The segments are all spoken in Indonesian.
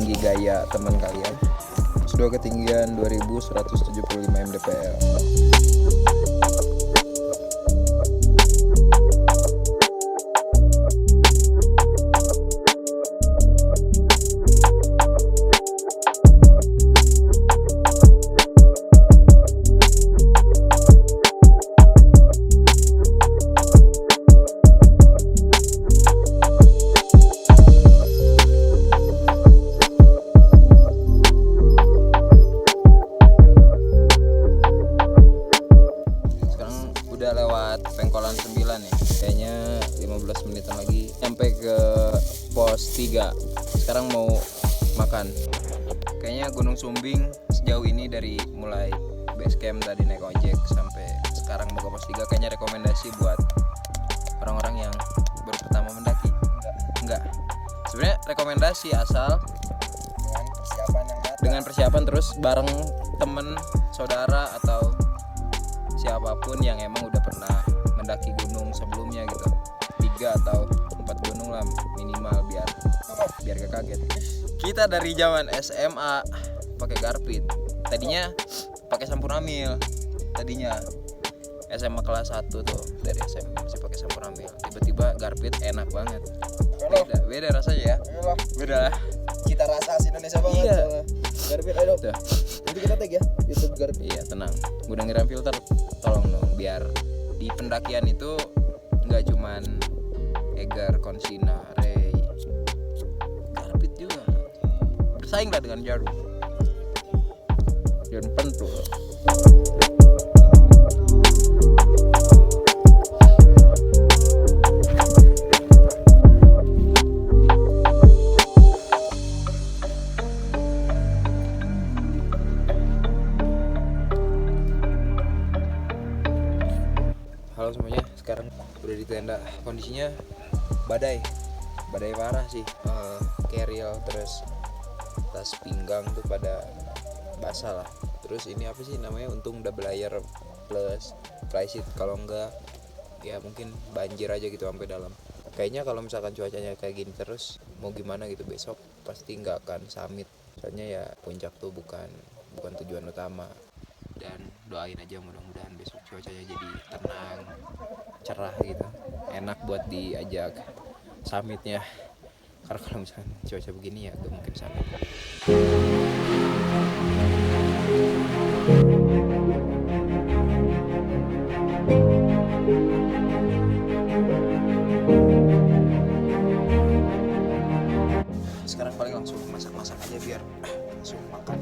setinggi gaya teman kalian. Sudah ketinggian 2175 mdpl. Udah lewat Pengkolan 9 nih, kayaknya 15 menitan lagi sampai ke pos 3. Sekarang mau makan. Kayaknya Gunung Sumbing sejauh ini dari mulai base camp tadi naik ojek sampai sekarang mau ke pos 3 kayaknya rekomendasi buat orang-orang yang baru pertama mendaki. Enggak. Sebenarnya rekomendasi asal dengan persiapan terus bareng temen, saudara atau siapapun yang emang udah pernah mendaki gunung sebelumnya gitu, 3 atau 4 gunung lah minimal biar gak kaget. Kita dari zaman SMA pakai Garpit, tadinya pakai Sampurnamil, tadinya SMA kelas 1 tuh, dari SMA masih pakai Sampurnamil, tiba-tiba Garpit enak banget. Beda rasanya ya. Beda lah. Kita rasa asli Indonesia banget. Iya. Garpit ayo dong. Tuh. Nanti kita tag ya YouTube Garpit. Iya tenang, gudang ngiram filter tolong dong biar di pendakian itu nggak cuman Egar, Konsina, Ray, Garpit juga bersaing lah dengan Jarum Pentul. Halo semuanya, sekarang udah di tenda. Kondisinya badai parah sih. Carriel terus tas pinggang tuh pada basah lah. Terus ini apa sih namanya? Untung double layer plus flysheet, kalau enggak ya mungkin banjir aja gitu sampai dalam. Kayaknya kalau misalkan cuacanya kayak gini terus mau gimana gitu besok pasti nggak akan summit. Soalnya ya puncak tuh bukan tujuan utama. Dan doain aja mudah-mudahan besok cuacanya jadi tenang, cerah gitu, enak buat diajak summitnya. Karena kalau misalkan cuaca begini ya gak mungkin summit. Sekarang paling langsung masak-masak aja biar langsung makan.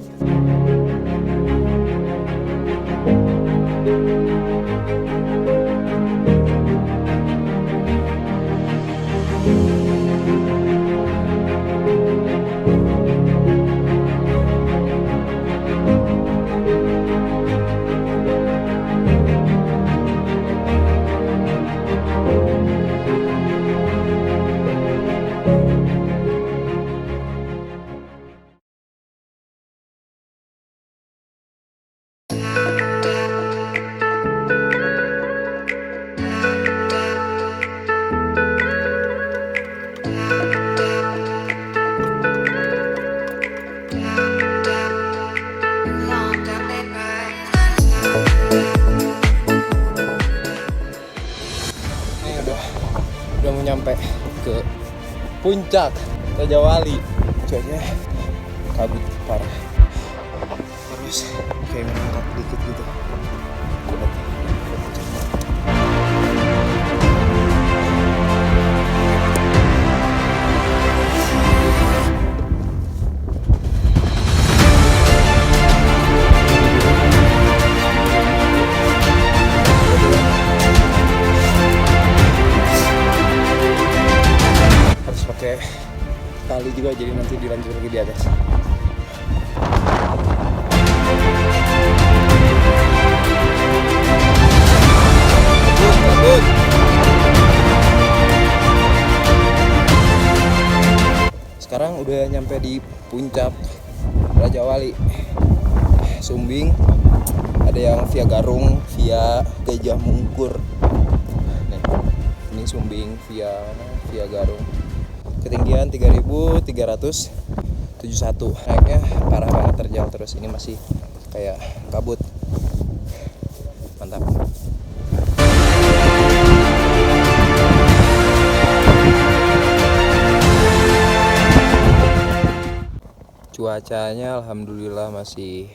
Udah mau nyampe ke puncak Raja Wali. Cuacanya kabut parah, terus kayak ngangkat dikit gitu. Pakai tali juga, jadi nanti dilanjut lagi di atas. Kabut. Sekarang udah nyampe di puncak Raja Wali Sumbing. Ada yang via Garung, via Gajah Mungkur. Nih, ini Sumbing via Garung. Ketinggian 3.300 71. Naiknya parah banget, terjal terus. Ini masih kayak kabut. Mantap. Cuacanya alhamdulillah masih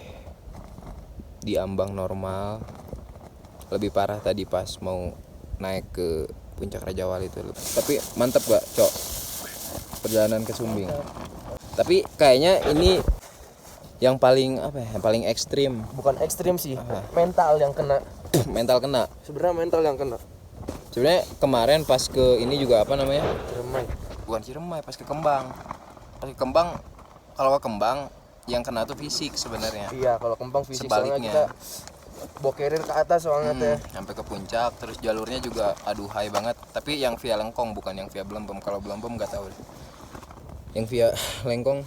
di ambang normal. Lebih parah tadi pas mau naik ke puncak Raja Wali itu. Tapi mantap gak, Cok? Perjalanan ke Sumbing. Tapi kayaknya ini yang paling apa ya? Yang paling ekstrim. Bukan ekstrim sih, Aha. mental yang kena. Mental kena. Sebenarnya mental yang kena. Sebenarnya kemarin pas ke ini juga apa namanya? Ciremai. Bukan Ciremai, pas ke Kembang. Pas ke Kembang, kalau ke Kembang yang kena tuh fisik sebenarnya. Iya, kalau Kembang fisik soalnya Sebaliknya. kita bokerir ke atas soalnya teh. Sampai ke puncak, terus jalurnya juga aduhai banget. Tapi yang via Lengkong, bukan yang via Belembem. Kalau Belembem nggak tahu. Yang via Lengkong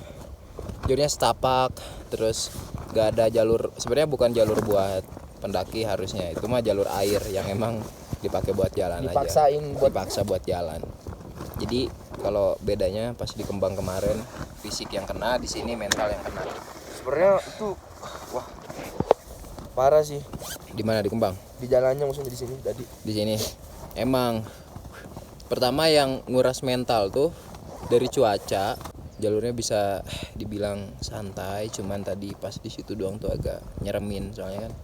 jalurnya setapak, terus nggak ada jalur. Sebenarnya bukan jalur buat pendaki harusnya. Itu mah jalur air yang emang dipakai buat jalan Dipaksain aja. buat- Dipaksa buat jalan. Jadi kalau bedanya pas di Kembang kemarin fisik yang kena, di sini mental yang kena. Sebenarnya itu wah parah sih. Di mana di Kembang? Di jalannya maksudnya di sini tadi. Di sini emang pertama yang nguras mental tuh dari cuaca. Jalurnya bisa dibilang santai, cuman tadi pas di situ doang tuh agak nyeremin soalnya kan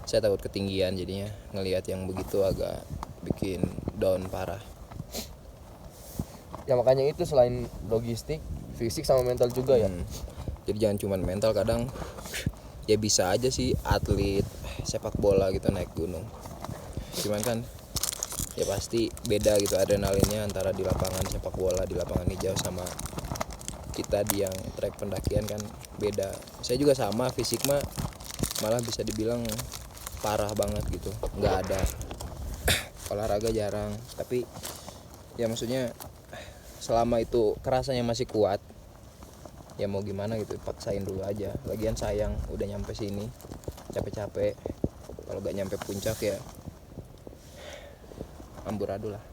saya takut ketinggian, jadinya ngelihat yang begitu agak bikin down parah. Ya makanya itu selain logistik, fisik sama mental juga ya. Jadi jangan cuman mental, kadang ya bisa aja sih atlet sepak bola gitu naik gunung, cuman kan ya pasti beda gitu adrenalinnya antara di lapangan sepak bola, di lapangan hijau, sama kita di yang trek pendakian kan beda. Saya juga sama, fisik mah malah bisa dibilang parah banget gitu, nggak ada olahraga jarang. Tapi ya maksudnya selama itu kerasanya masih kuat, ya mau gimana gitu, paksain dulu aja. Lagian sayang udah nyampe sini capek-capek, kalau gak nyampe puncak ya amburadul lah.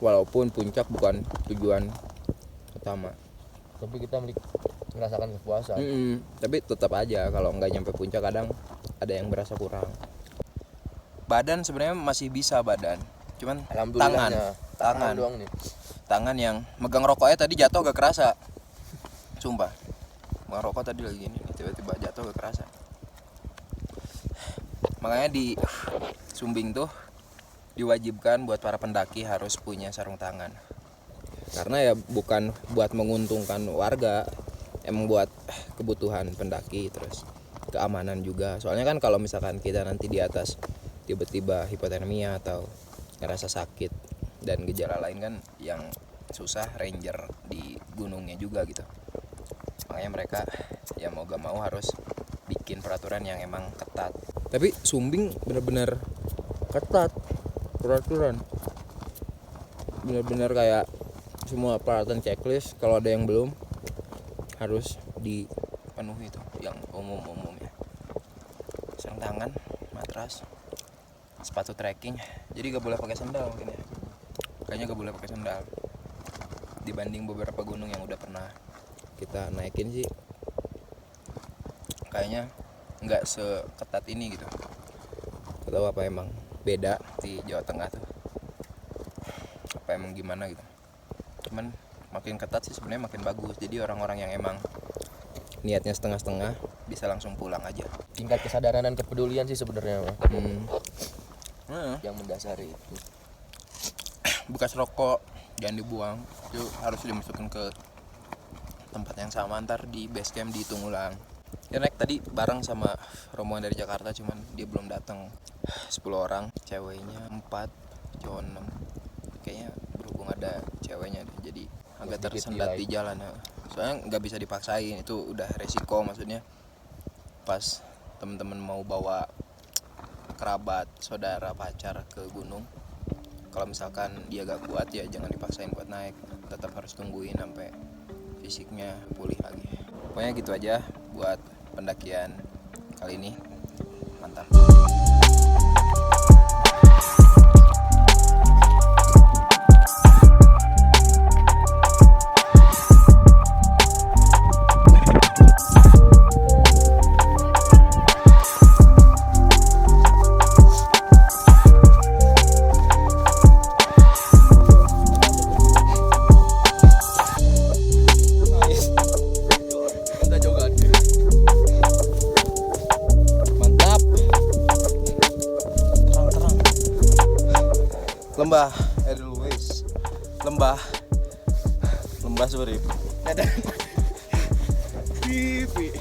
Walaupun puncak bukan tujuan utama. Tapi kita merasakan kepuasan. Tapi tetap aja kalau nggak nyampe puncak kadang ada yang berasa kurang. Badan sebenarnya masih bisa badan, cuman Alhamdulillahnya, tangan doang nih. tangan yang megang rokoknya tadi jatuh gak kerasa, sumpah. Megang rokok tadi lagi gini, tiba-tiba jatuh gak kerasa. Makanya di Sumbing tuh diwajibkan buat para pendaki harus punya sarung tangan, karena ya bukan buat menguntungkan warga, emang buat kebutuhan pendaki, terus keamanan juga. Soalnya kan kalau misalkan kita nanti di atas tiba-tiba hipotermia atau ngerasa sakit dan gejala lain kan yang susah ranger di gunungnya juga gitu. Makanya mereka ya mau gak mau harus bikin peraturan yang emang ketat. Tapi Sumbing bener-bener ketat peraturan, bener-bener kayak semua peralatan checklist, kalau ada yang belum harus dipenuhi tuh yang umum-umumnya. Sarung tangan, matras, sepatu trekking. Jadi gak boleh pakai sandal mungkin ya. Kayaknya gak boleh pakai sandal. Dibanding beberapa gunung yang udah pernah kita naikin sih, kayaknya nggak seketat ini gitu. Gak tahu apa emang beda di Jawa Tengah tuh, apa emang gimana gitu. Cuman makin ketat sih sebenarnya makin bagus. Jadi orang-orang yang emang niatnya setengah-setengah bisa langsung pulang aja. Tingkat kesadaran dan kepedulian sih sebenarnya yang mendasari itu. Bekas rokok jangan dibuang, itu harus dimasukin ke tempat yang sama, ntar di base camp dihitung ulang. Ya naik tadi bareng sama rombongan dari Jakarta, cuman dia belum datang. 10 orang, ceweknya 4, cowok 6. Kayaknya berhubung ada ceweknya deh, jadi agak tersendat di jalan. Soalnya nggak bisa dipaksain, itu udah resiko. Maksudnya pas temen-temen mau bawa kerabat, saudara, pacar ke gunung, kalau misalkan dia gak kuat ya jangan dipaksain buat naik, tetap harus tungguin sampai fisiknya pulih lagi. Pokoknya gitu aja buat pendakian kali ini. Mantap. Lembas urip. Pipi.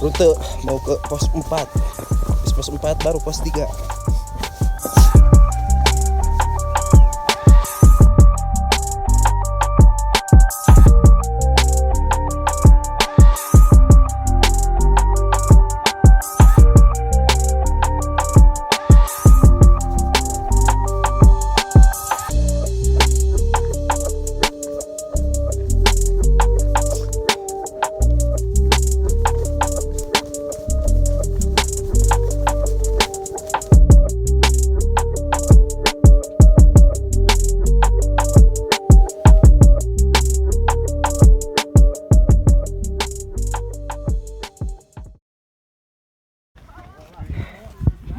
Rute mau ke pos 4. Habis pos 4 baru pos 3.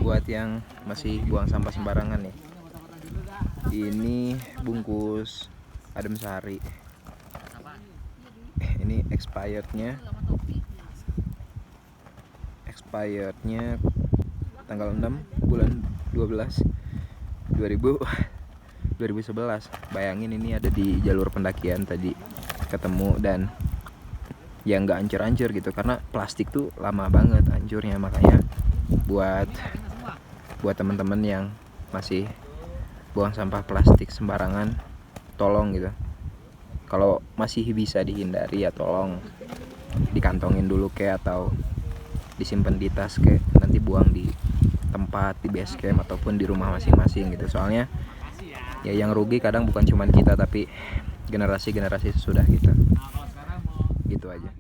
Buat yang masih buang sampah sembarangan nih, ini bungkus adem sari. Ini expirednya tanggal 6 bulan 12 2011. Bayangin ini ada di jalur pendakian tadi ketemu, dan ya nggak hancur-hancur gitu karena plastik tuh lama banget hancurnya. Makanya buat teman-teman yang masih buang sampah plastik sembarangan, tolong gitu, kalau masih bisa dihindari ya tolong dikantongin dulu kayak, atau disimpan di tas kayak, nanti buang di tempat di base camp ataupun di rumah masing-masing gitu. Soalnya ya yang rugi kadang bukan cuma kita tapi generasi-generasi sesudah kita. Gitu aja.